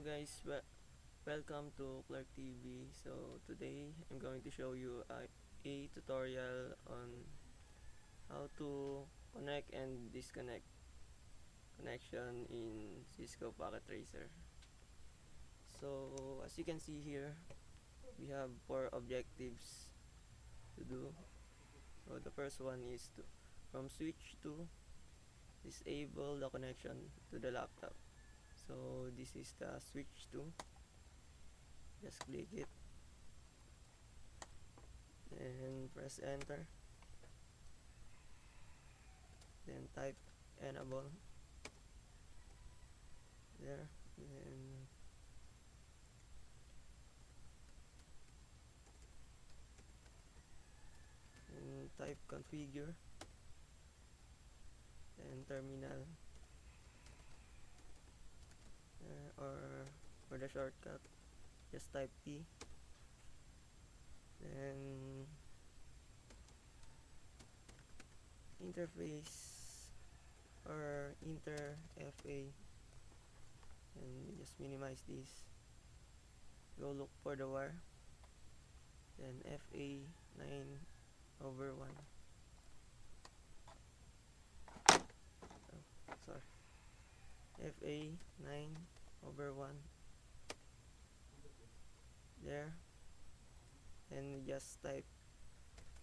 guys, welcome to Clark TV. So today I'm going to show you a tutorial on how to connect and disconnect connection in Cisco Packet Tracer. So as you can see here, we have 4 objectives to do. So the first one is to from switch to disable the connection to the laptop. So this is the switch to. Just click it and press enter, then type enable there, then type configure, then terminal there, or for the shortcut just type T, then interface or enter FA, and just minimize this, go look for the wire, then FA 9/1. Sorry, FA 9/1 there, and just type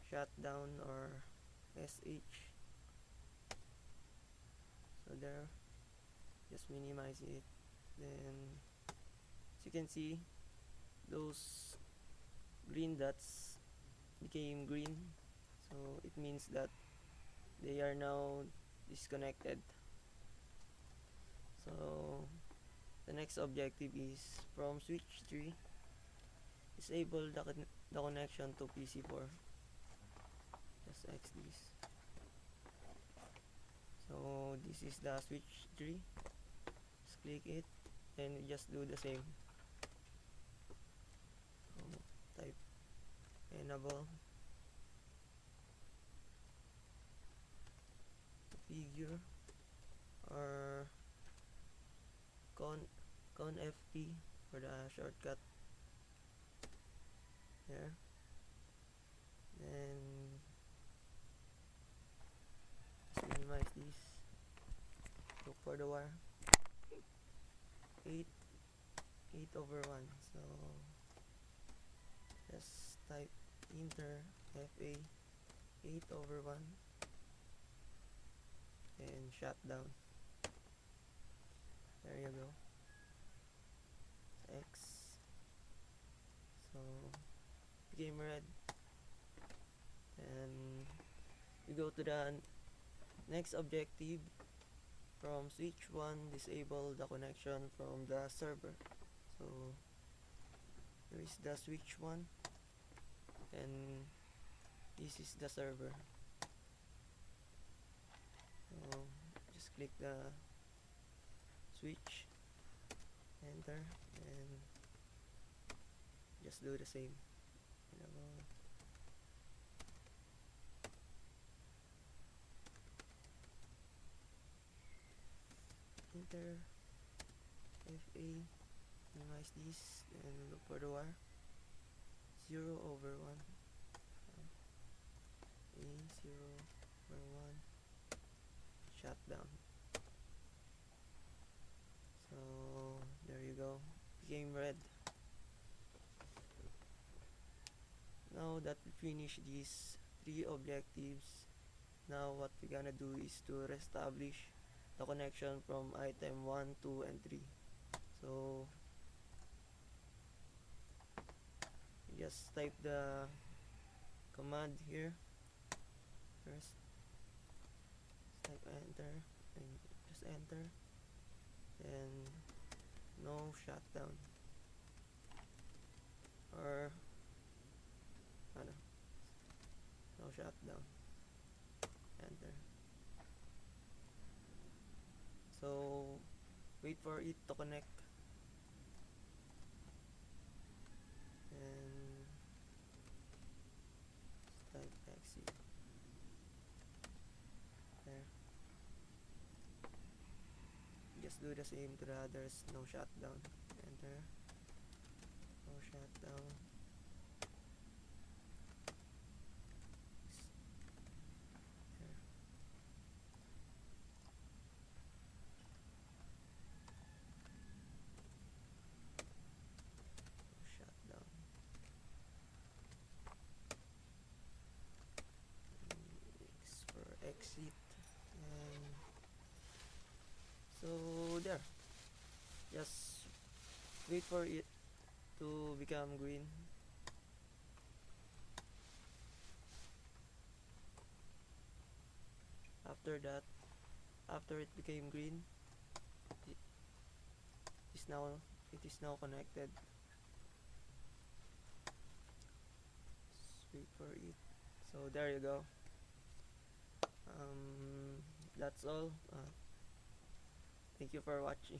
shutdown or SH. So there, just minimize it. Then as you can see, those green dots became green, so it means that they are now disconnected. So the next objective is from switch 3, disable the connection to PC4. Just X this. So this is the switch 3. Just click it and just do the same. So type enable, figure, or CONFT for the shortcut there. Then just minimize this, look for the wire, 8/1. So just type enter FA 8/1 and shut down. There you go, X. So became red, and we go to the next objective. From switch 1, disable the connection from the server. So here is the switch 1, and this is the server. So just click the switch, enter, and just do the same. Enter FA, minimize this, and look for the wire, 0/1, A 0/1, shut down. So there you go, became red. Now that we finish these 3 objectives, now what we're gonna do is to reestablish the connection from item 1, 2, and 3. So just type the command here first, type enter and just enter, then no shutdown, or no shutdown, enter. So wait for it to connect, and type exit there. Just do the same to the others, no shutdown, enter. There. No shutdown. There. No shutdown. X for exit. And so there. Just wait for it to become green. After that, after it became green, it is now connected. Just wait for it. So there you go. That's all. Thank you for watching.